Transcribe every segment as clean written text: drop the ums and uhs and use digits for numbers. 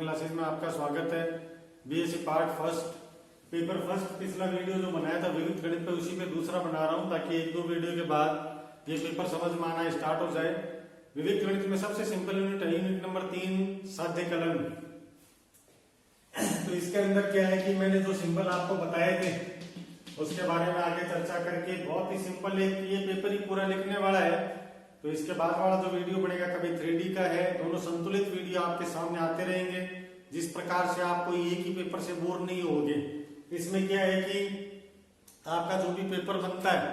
Classes में आपका स्वागत है। BSc part first paper first पिछला वीडियो जो बनाया था विविध गणित पे, उसी पे दूसरा बना रहा हूँ ताकि एक दो वीडियो के बाद ये पेपर समझ में आना स्टार्ट हो जाए। विविध गणित में सबसे सिंपल यूनिट है यूनिट नंबर 3 साध्य कलन। तो इसके अंदर क्या है कि मैंने जो सिंबल आपको बताए थे उसके बारे में आगे चर्चा करके बहुत ही सिंपल है कि ये पेपर ही पूरा लिखने वाला है। तो इसके बाद वाला जो वीडियो बनेगा कभी 3D का है, दोनों संतुलित वीडियो आपके सामने आते रहेंगे जिस प्रकार से आपको एक ही पेपर से बोर नहीं होगे। इसमें क्या है कि आपका जो भी पेपर बनता है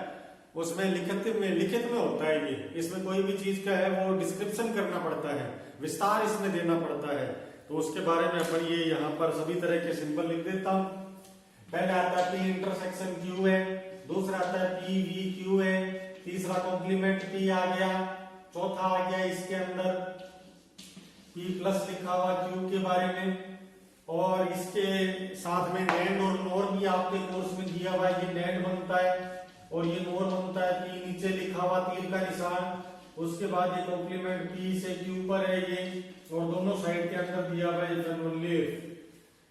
उसमें लिखित में होता है ये, इसमें कोई भी चीज का है वो डिस्क्रिप्शन करना पड़ता है, विस्तार इसमें देना पड़ता है। तो उसके बारे में अपन ये यहाँ पर सभी तरह के सिंबल लिख देता हूँ। पहले आता है P इंटरसेक्शन Q है, दूसरा आता है P V Q है, तीसरा कॉम्प्लीमेंट P आ गया, चौथा आ गया इसके अंदर P प्लस लिखा हुआ Q के बारे में, और इसके साथ में एंड और नोर भी आपके कोर्स में दिया हुआ है। ये नेट बनता है और ये नोर बनता है। P नीचे लिखा हुआ तीर का निशान, उसके बाद ये कॉम्प्लीमेंट P से Q पर है ये, और दोनों साइड के अंदर दिया हुआ है जनरली।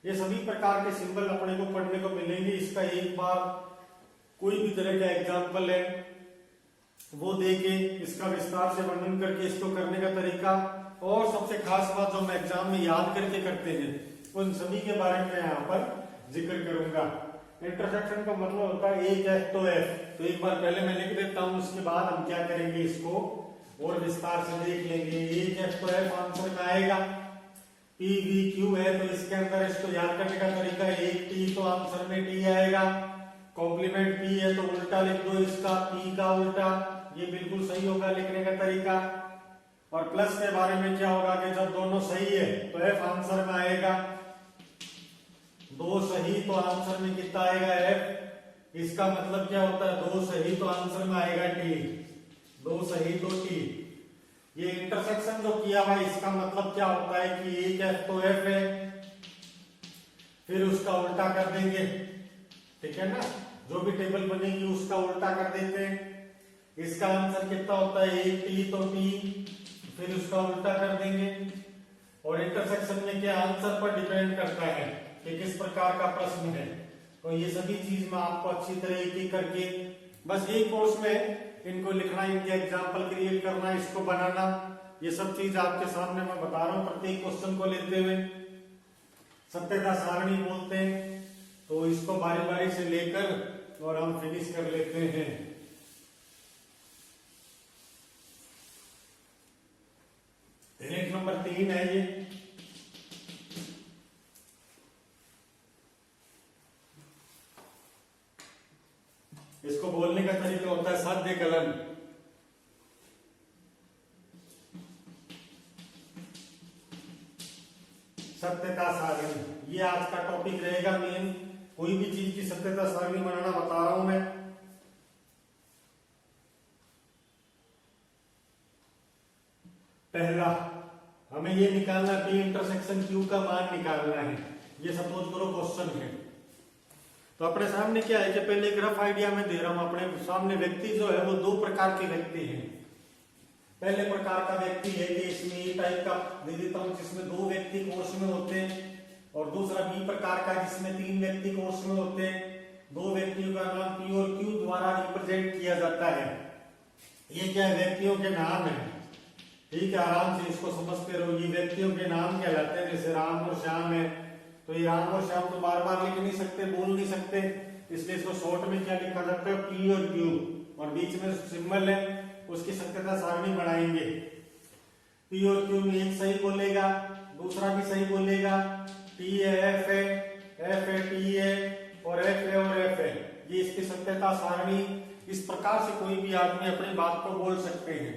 ये सभी प्रकार के सिंबल अपने को पढ़ने को मिलेंगे। इसका एक बार कोई भी तरह का एग्जाम्पल है वो देके इसका विस्तार से वर्णन करके इसको करने का तरीका, और सबसे खास बात जो हम एग्जाम में याद करके करते हैं उन सभी के बारे में यहाँ पर जिक्र करूंगा। इंटरसेक्शन का मतलब होता है एक एफ तो एफ। तो एक बार पहले मैं लिख देता हूँ, उसके बाद हम क्या करेंगे इसको और विस्तार से देख लेंगे। एक एफ तो एफ आंसर में आएगा। पी वी क्यू है तो इसके अंदर इसको याद करने का तरीका है एक टी तो आंसर में टी आएगा। कॉम्प्लीमेंट पी है तो उल्टा लिख दो इसका, पी का उल्टा, ये बिल्कुल सही होगा लिखने का तरीका। और प्लस के बारे में क्या होगा कि जब दोनों सही है तो एफ आंसर में आएगा, दो सही तो आंसर में कितना आएगा एफ। इसका मतलब क्या होता है दो सही तो आंसर में आएगा टी, दो सही तो टी। ये इंटरसेक्शन जो किया हुआ इसका मतलब क्या होता है कि एक एफ तो एफ है, फिर उसका उल्टा कर देंगे, ठीक है ना। जो भी टेबल बनेगी उसका उल्टा कर देते हैं। इसका आंसर कितना होता है एक टी तो टी, फिर उसका उल्टा कर देंगे। और इंटरसेक्शन में क्या आंसर पर डिपेंड करता है कि किस प्रकार का प्रश्न है। तो ये सभी चीज में आपको अच्छी तरह एक करके बस एक कोर्स में इनको लिखना, इनके एग्जाम्पल क्रिएट करना, इसको बनाना, ये सब चीज आपके सामने मैं बता रहा हूँ। प्रत्येक क्वेश्चन को लेते हुए सत्यता सारणी बोलते हैं, तो इसको बारी बारी से लेकर और हम फिनिश कर लेते हैं। यूनिट नंबर 3 है ये। इसको बोलने का तरीका होता है साध्य कलन। सत्यता सारणी ये आज का टॉपिक रहेगा मेन। कोई भी चीज की सत्यता सारणी बनाना बता रहा हूं मैं। पहला हमें ये निकालना P इंटरसेक्शन Q का मान निकालना है। ये सपोज करो क्वेश्चन है। तो अपने सामने क्या है कि पहले एक रफ आइडिया में दे रहा हूं। अपने सामने व्यक्ति जो है वो दो प्रकार के व्यक्ति हैं। पहले प्रकार का व्यक्ति है कि इसमें ये टाइप का दे देता हूं जिसमें दो व्यक्ति कोर्स में होते हैं, और दूसरा बी प्रकार का जिसमें तीन व्यक्ति कोर्स में होते हैं। दो व्यक्तियों का नाम P और Q द्वारा रिप्रेजेंट किया जाता है। ये क्या व्यक्तियों के नाम है, ठीक है, आराम से इसको समझते रहो। ये व्यक्तियों के नाम कहलाते हैं। जैसे राम और श्याम है, तो ये राम और श्याम तो बार बार लिख नहीं सकते, बोल नहीं सकते, इसलिए इसको शॉर्ट में क्या लिखा जाता है P और Q, और बीच में सिंबल है उसकी सत्यता सारणी बनाएंगे। P और Q में एक सही बोलेगा, दूसरा भी सही बोलेगा। T है F है, F है T है, और F है और F है। ये इसकी सत्यता सारणी। इस प्रकार से कोई भी आदमी अपनी बात को बोल सकते हैं।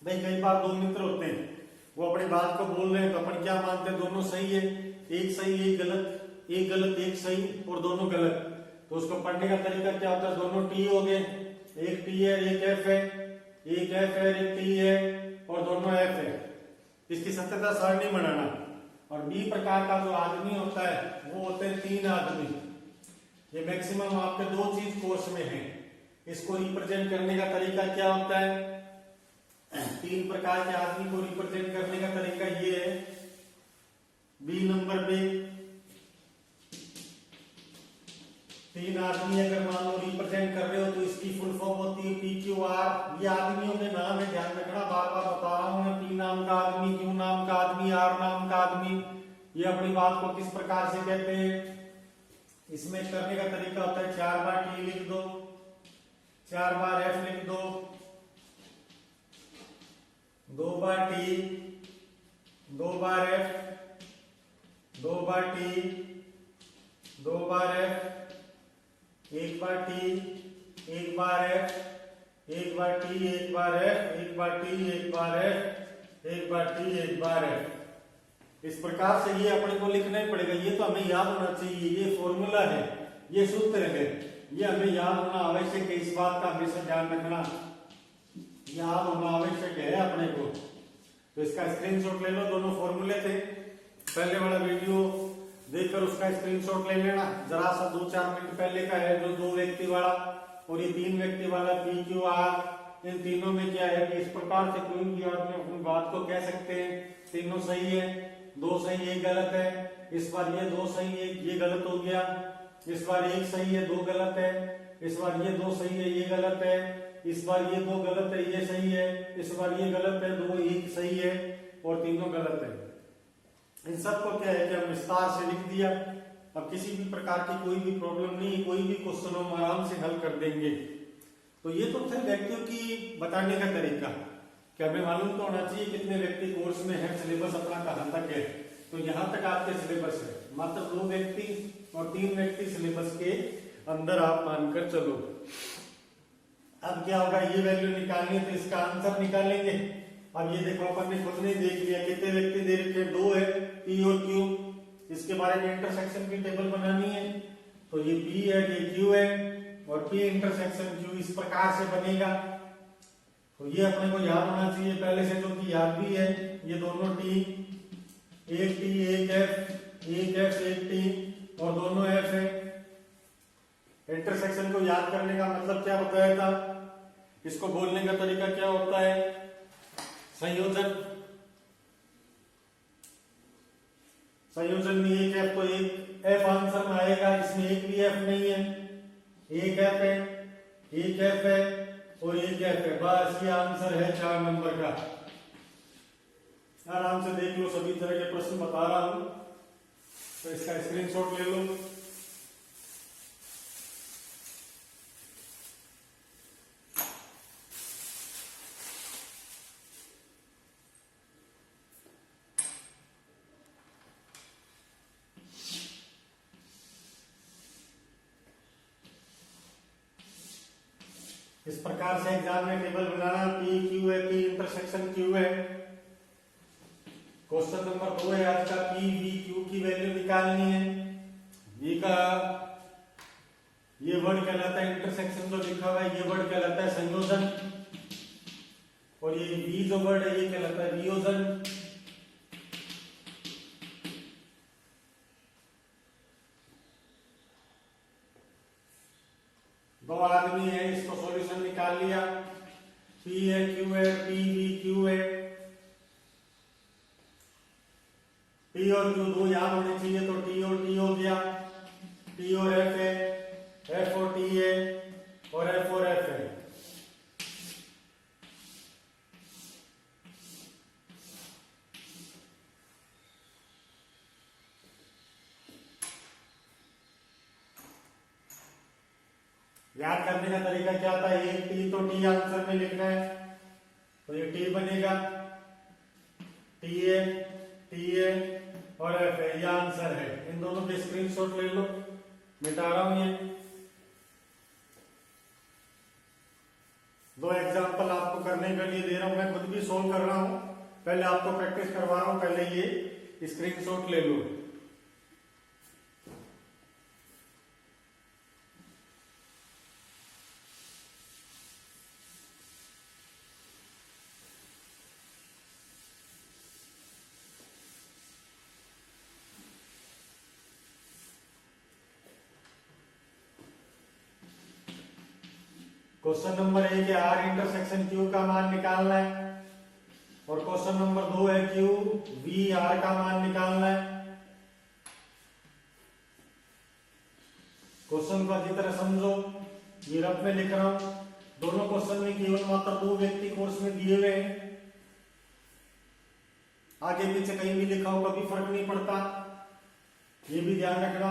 भाई कई बार दो मित्र होते हैं, वो अपनी बात को बोल रहे हैं तो अपन क्या मानते हैं दोनों सही है, एक सही एक गलत, एक गलत एक सही और दोनों गलत। तो उसको पढ़ने का तरीका क्या होता है, दोनों टी हो गए, एक टी है एक एफ है, एक एफ है एक टी है, और दोनों एफ है। इसकी सत्यता सारणी बनाना। और बी प्रकार का जो आदमी होता है वो होते हैं तीन आदमी। ये मैक्सिमम आपके दो चीज कोर्स में है। इसको रिप्रेजेंट करने का तरीका क्या होता है, तीन प्रकार के आदमी को रिप्रेजेंट करने का तरीका ये है आदमी। ये अपनी बात को किस प्रकार से कहते हैं, इसमें करने का तरीका होता है 4 बार टी लिख दो, 4 बार एफ लिख दो, 2 बार टी, 2 बार एफ, 2 बार टी, 2 बार एफ, 1 बार टी, 1 बार एफ, 1 बार टी, 1 बार एफ, 1 बार टी, 1 बार एफ, 1 बार टी, 1 बार एफ। इस प्रकार से ये अपने को लिखना ही पड़ेगा। ये तो हमें याद होना चाहिए, ये फॉर्मूला है, ये सूत्र है, ये हमें याद होना आवश्यक है। इस बात का हमेशा ध्यान रखना, याद होना आवश्यक है अपने को। तो इसका स्क्रीनशॉट ले लो, दोनों फॉर्मूले थे, पहले वाला वीडियो देखकर उसका स्क्रीनशॉट ले लेना। जरा सा 2-4 मिनट पहले का है जो 2 व्यक्ति वाला, और ये 3 व्यक्ति वाला पी क्यू आर। इन तीनों में क्या है कि इस प्रकार से कोई भी आदमी अपनी बात को कह सकते हैं। तीनों सही है, 2 सही 1 गलत है, इस बार ये 2 सही है ये गलत हो गया, इस बार 1 सही है 2 गलत है, इस बार ये 2 सही है ये गलत है, इस बार ये 2 गलत है ये सही है, इस बार ये गलत है 2 1 सही है, और तीनों गलत है। इन सबको क्या है कि हम विस्तार से लिख दिया। अब किसी भी प्रकार की कोई भी प्रॉब्लम नहीं, कोई भी क्वेश्चन हम आराम से हल कर देंगे। तो ये तो थे व्यक्तियों की बताने का तरीका कि हमें मालूम तो होना चाहिए कितने व्यक्ति कोर्स में है, सिलेबस अपना कहाँ तक है। तो यहाँ तक आपके सिलेबस है, मात्र 2 व्यक्ति और 3 व्यक्ति सिलेबस के अंदर आप मानकर चलो। अब क्या होगा, ये वैल्यू निकालनी है तो इसका आंसर निकालेंगे। अब ये देखो अपन ने खुद ने देख लिया कितने व्यक्ति दे रखे, 2 है पी और क्यू। इसके बारे में इंटरसेक्शन की टेबल बनानी है, तो ये पी है ये क्यू है, और पी इंटरसेक्शन क्यू इस प्रकार से बनेगा। तो ये अपने को याद होना चाहिए पहले से, जो कि याद भी है। ये दोनों टी, एक टी एक एफ, एक एफ एक टी, और दोनों एफ है। इंटरसेक्शन को याद करने का मतलब क्या बताया था, इसको बोलने का तरीका क्या होता है, संयोजन। संयोजन में एक एफ, तो एक एफ आंसर में आएगा, इसमें एक भी एफ नहीं है, एक एफ है, एक एफ है और एक एफ है, बस ये आंसर है 4 नंबर का। आराम से देख लो, सभी तरह के प्रश्न बता रहा हूं, तो इसका स्क्रीनशॉट ले लो। इस प्रकार से एग्जाम में टेबल बनाना, पी क्यू है, पी इंटरसेक्शन क्यू है। क्वेश्चन नंबर 2 है आज का, पी वी क्यू की वैल्यू निकालनी है। वी का ये वर्ड कहलाता है इंटरसेक्शन, जो लिखा हुआ है ये वर्ड कहलाता है संयोजन, और ये वी जो वर्ड है ये कहलाता है वियोजन। दो आदमी है, इसको सॉल्यूशन निकाल लिया, पी है क्यू है, पी वी क्यू है। टी और क्यू 2 याद होने चाहिए, तो टी और टी हो गया, टी और एफ है, एफ और टी है, और एफ और एफ है। याद करने का तरीका क्या था, एक टी तो टी आंसर में लिखना है, तो ये टी बनेगा, टी ए और एफ है, ये आंसर है। इन दोनों के स्क्रीनशॉट ले लो, मिटा रहा हूं ये। 2 एग्जांपल आपको करने के लिए दे रहा हूं, मैं खुद भी सोल्व कर रहा हूं, पहले आपको प्रैक्टिस करवा रहा हूं, पहले ये स्क्रीनशॉट ले लो। क्वेश्चन नंबर 1 है आर इंटरसेक्शन क्यू का मान निकालना है, और क्वेश्चन नंबर 2 है क्यू वी आर का मान निकालना है। क्वेश्चन को अच्छी तरह समझो, ये रफ में लिख रहा हूं। दोनों क्वेश्चन में केवल मात्र 2 व्यक्ति कोर्स में दिए हुए हैं। आगे पीछे कहीं भी लिखा हो कभी फर्क नहीं पड़ता, ये भी ध्यान रखना।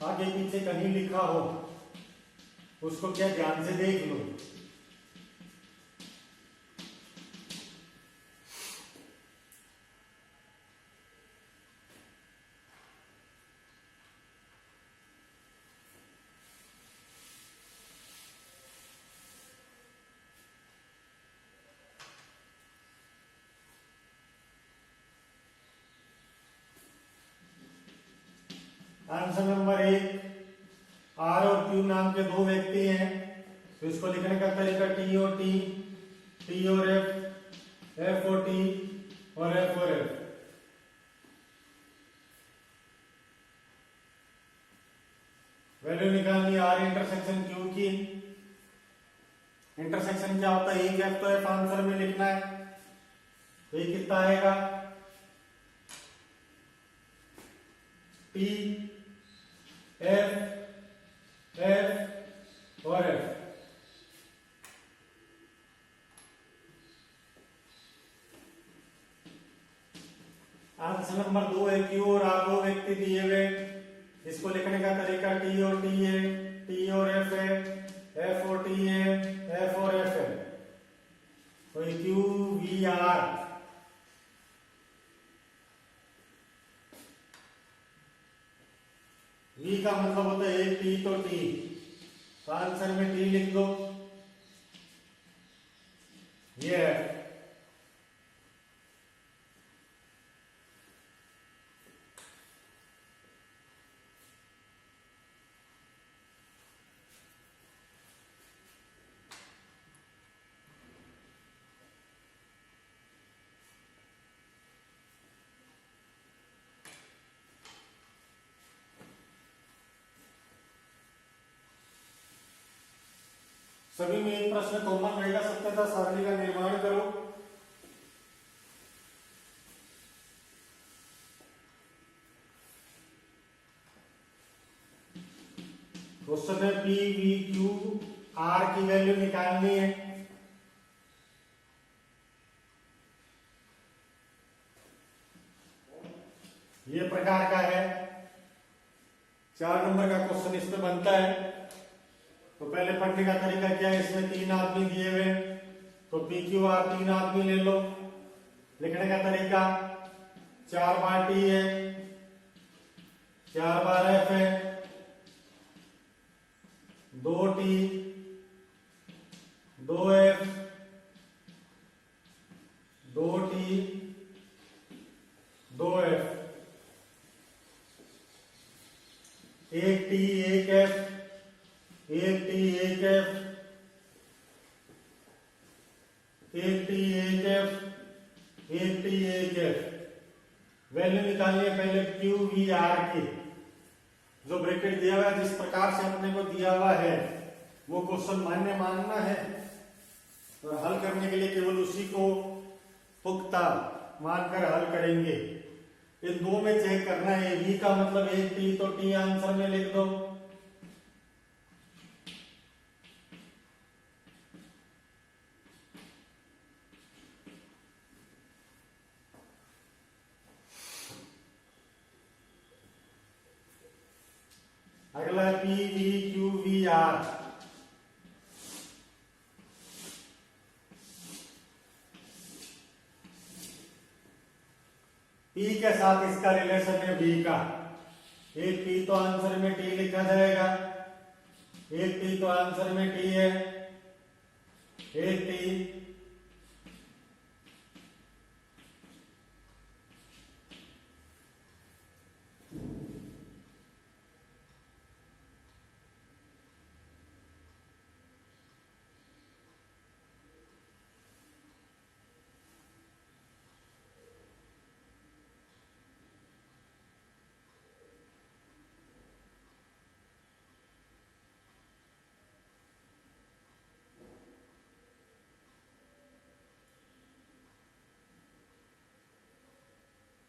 आगे पीछे कहीं लिखा हो उसको क्या ध्यान से देख लो। आंसर नंबर 1, आर और क्यू नाम के दो व्यक्ति हैं, तो इसको लिखने का तरीका टी और टी, टी और एफ, एफ और टी और एफ और एफ। वैल्यू निकालनी आर इंटरसेक्शन क्यू की। इंटरसेक्शन क्या होता है, एक एफ तो एफ आंसर में लिखना है, तो ये कितना आएगा टी एफ एफ और एफ। आंसर नंबर 2 है क्यू और आर दो व्यक्ति दिए हुए, इसको लिखने का तरीका टी और टी है, टी और एफ है, एफ और टी है, एफ और एफ है। तो क्यू वी आर, वी का मतलब होता है एक टी तो टी, तो आंसर में टी लिख दो, ये है। सभी में एक प्रश्न कॉमन रहेगा, सत्यता सारणी का निर्माण करो। क्वेश्चन है पी वी क्यू आर की वैल्यू निकालनी है। ये प्रकार का है, 4 नंबर का क्वेश्चन इसमें बनता है। तो पहले पढ़ने का तरीका क्या है, इसमें 3 आदमी दिए हुए, तो पी क्यू आर 3 आदमी ले लो। लिखने का तरीका 4 बार टी है, 4 बार एफ है, 2 T, 2 F, 2 T, 2 F, 1 T 1 F, 1 T 1 F, 1 T 1 F, 1 T 1 F. Value निकालनी है पहले क्यू वी आर की। जो ब्रैकेट दिया हुआ है, जिस प्रकार से अपने को दिया हुआ है वो क्वेश्चन मान्य मानना है, और हल करने के लिए केवल उसी को पुख्ता मानकर हल करेंगे। इन दो में चेक करना है, वी का मतलब 1 टी, तो टी आंसर में लिख दो। अगला P V Q V R. P के साथ इसका रिलेशन है बी का। एक टी तो आंसर में टी लिखा जाएगा, एक टी तो आंसर में टी है, एक टी,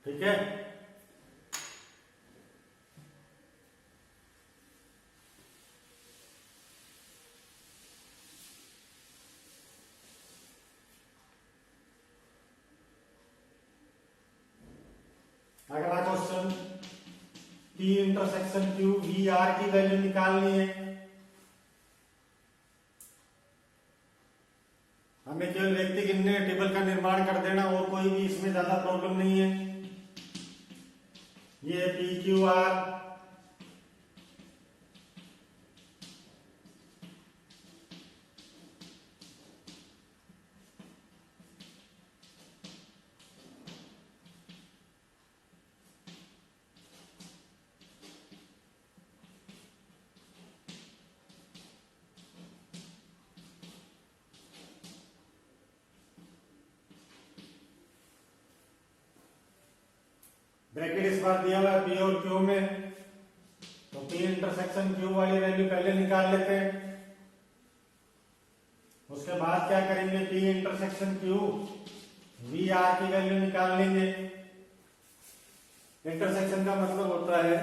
ठीक है। इंटरसेक्शन क्यू वी आर की वैल्यू निकालनी है। हमें केवल व्यक्ति गिनने टेबल का निर्माण कर देना और कोई भी इसमें ज्यादा प्रॉब्लम नहीं है। ये पी क्यू आर ब्रैकेट इस बार दिया हुआ है पी और क्यू में, तो पी इंटरसेक्शन क्यू वाली वैल्यू पहले निकाल लेते हैं। उसके बाद क्या करेंगे, P intersection Q V R की वैल्यू निकाल लेंगे। इंटरसेक्शन का मतलब होता है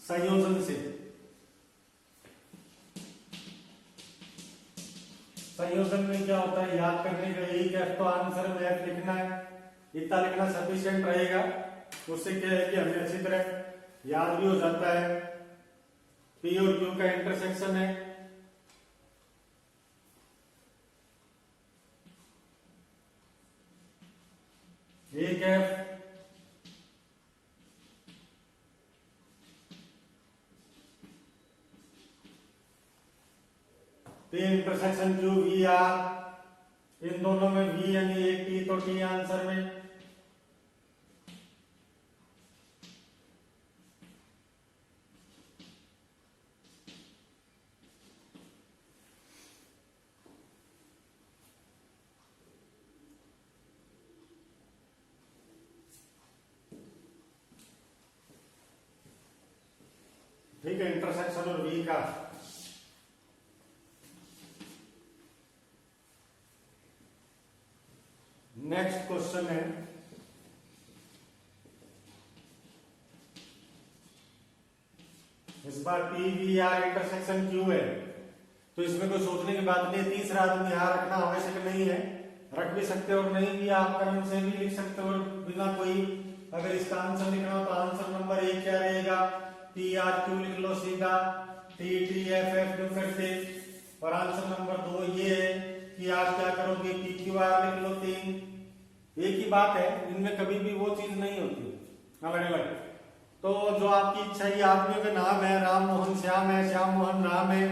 संयोजन से। संयोजन में क्या होता है, याद करने का यही कि तो आंसर में एफ लिखना है, इतना लिखना सफिशिएंट रहेगा। उससे क्या है कि हमें अच्छी तरह याद भी हो जाता है। पी और क्यू का इंटरसेक्शन है, एक F P intersection Q V R, इन दोनों में वी यानी एक टी, तो टी आंसर में। ठीक है, इंटरसेक्शन और वी का। नेक्स्ट क्वेश्चन है, इस बार P V R intersection Q है, तो इसमें कोई सोचने की बात नहीं है। तीसरा आदमी यहां रखना आवश्यक नहीं है, रख भी सकते हो और नहीं भी आप क्रम से भी लिख सकते हो बिना कोई। अगर इसका आंसर लिखना हो तो आंसर नंबर 1 क्या रहेगा, पी आर क्यू लिख लो सीधा, T T F F Q करते। और आंसर नंबर 2 ये है कि आप क्या करोगे, पी क्यू आर लिख लो 3। एक ही बात है, इनमें कभी भी वो चीज नहीं होती अलग अलग। तो जो आपकी इच्छा है, आदमियों के नाम है, राम मोहन श्याम है, श्याम मोहन राम है,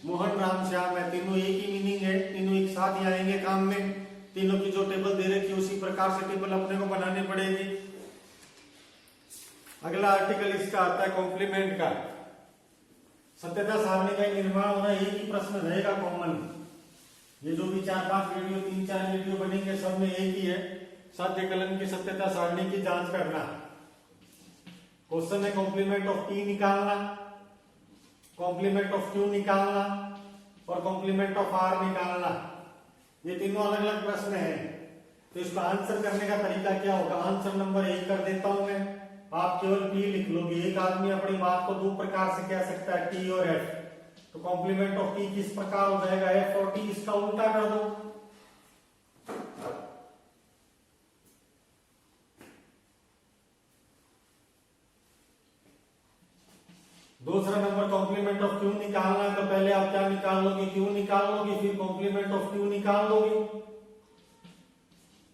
मोहन राम श्याम है, तीनों एक ही मीनिंग है, तीनों एक साथ ही आएंगे काम में। तीनों की जो टेबल दे रखी है उसी प्रकार से टेबल अपने को बनानी पड़ेगी। अगला आर्टिकल इसका आता है कॉम्प्लीमेंट का। सत्यता सारणी का निर्माण होना, एक ही प्रश्न रहेगा कॉमन। ये जो भी 4-5 वीडियो 3-4 वीडियो बनेंगे सब में एक ही है, साध्य कलन की सत्यता सारणी की जांच करना। क्वेश्चन है कॉम्प्लीमेंट ऑफ टी निकालना, कॉम्प्लीमेंट ऑफ क्यू निकालना और कॉम्प्लीमेंट ऑफ आर निकालना। ये तीनों अलग अलग प्रश्न हैं। तो इसका आंसर करने का तरीका क्या होगा, आंसर नंबर 1 कर देता हूं मैं, आप केवल पी लिख लोगे। एक आदमी अपनी बात को 2 प्रकार से कह सकता है, टी और एफ। तो कॉम्प्लीमेंट ऑफ टी किस प्रकार हो जाएगा, एफ और टी, इसका उल्टा कर दो। दूसरा नंबर कॉम्प्लीमेंट ऑफ क्यू निकालना है, तो पहले आप क्या निकाल लोगे, क्यू निकाल लोगे, फिर कॉम्प्लीमेंट ऑफ क्यू निकाल लोगे।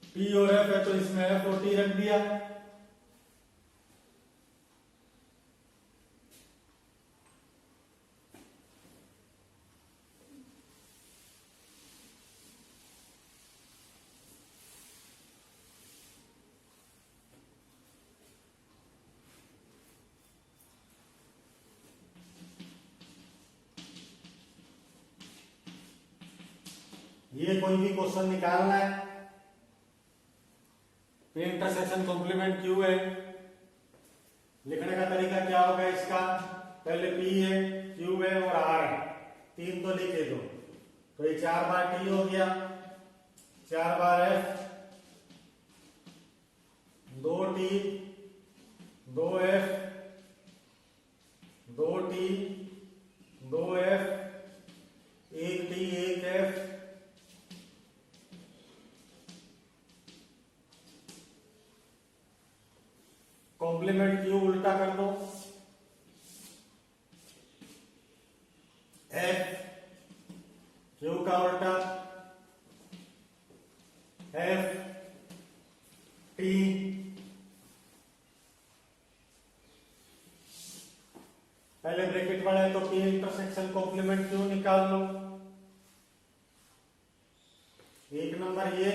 टी और एफ है तो इसमें एफ और टी रख दिया। ये कोई भी क्वेश्चन निकालना है, पी इंटरसेक्शन कॉम्प्लीमेंट क्यू है। लिखने का तरीका क्या होगा इसका, पहले पी है, क्यू है और आर है, 3 तो लिखे दो। तो ये 4 बार टी हो गया, 4 बार F, 2 T, 2 F, 2 T, 2 F, 1 T 1 F, complement Q उल्टा कर दो, पहले ब्रैकेट वाला है तो P इंटरसेक्शन कॉम्प्लीमेंट क्यों निकाल लो, एक नंबर ये,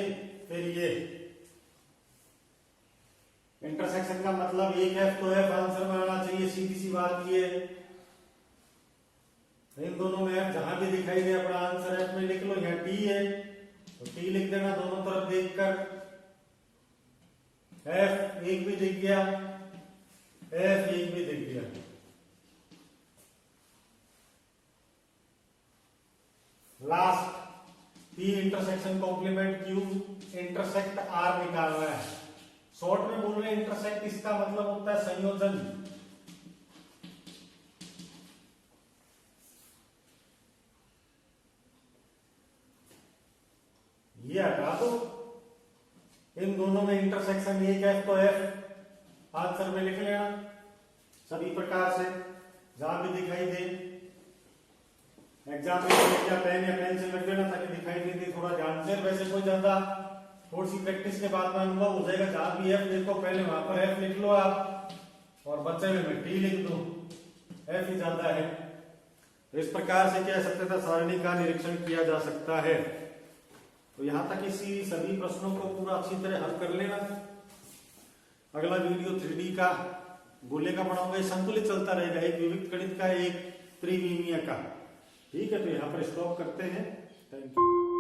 फिर ये इंटरसेक्शन का मतलब एक F तो F आंसर में आना चाहिए, सीधी सी बात ये है। इन दोनों में F जहां भी दिखाई दे अपना आंसर F में लिख लो, यहाँ T है तो T लिख देना दोनों तरफ देखकर। F एक भी दिख गया, F एक भी दिख गया। Last P intersection complement Q intersect R निकालना है। शॉर्ट में बोल रहे हैं इंटरसेक्ट, इसका मतलब होता है संयोजन। ये हटा दो, इन दोनों में इंटरसेक्शन एक F तो F आंसर में लिख लेना सभी प्रकार से जहां भी दिखाई दे। एग्जाम में क्या पेन या पेंसिल रख देना ताकि दिखाई नहीं दे, थोड़ा ध्यान से। वैसे कोई ज्यादा थोड़ी सी प्रैक्टिस के बाद में अनुभव हो जाएगा। जहां भी F देखो पहले वहां पर F लिख लो आप, और बच्चे में मैं T लिख दो, F ही ज्यादा है। इस प्रकार से क्या सत्यता सारणी का निरीक्षण किया जा सकता है। तो यहाँ तक इसी सभी प्रश्नों को पूरा अच्छी तरह हल कर लेना। अगला वीडियो 3D का गोले का बनाऊंगा, ये संतुलित चलता रहेगा, एक विविध गणित का, एक त्रिविमीय का। ठीक है, तो यहाँ पर स्टॉप करते हैं। Thank you.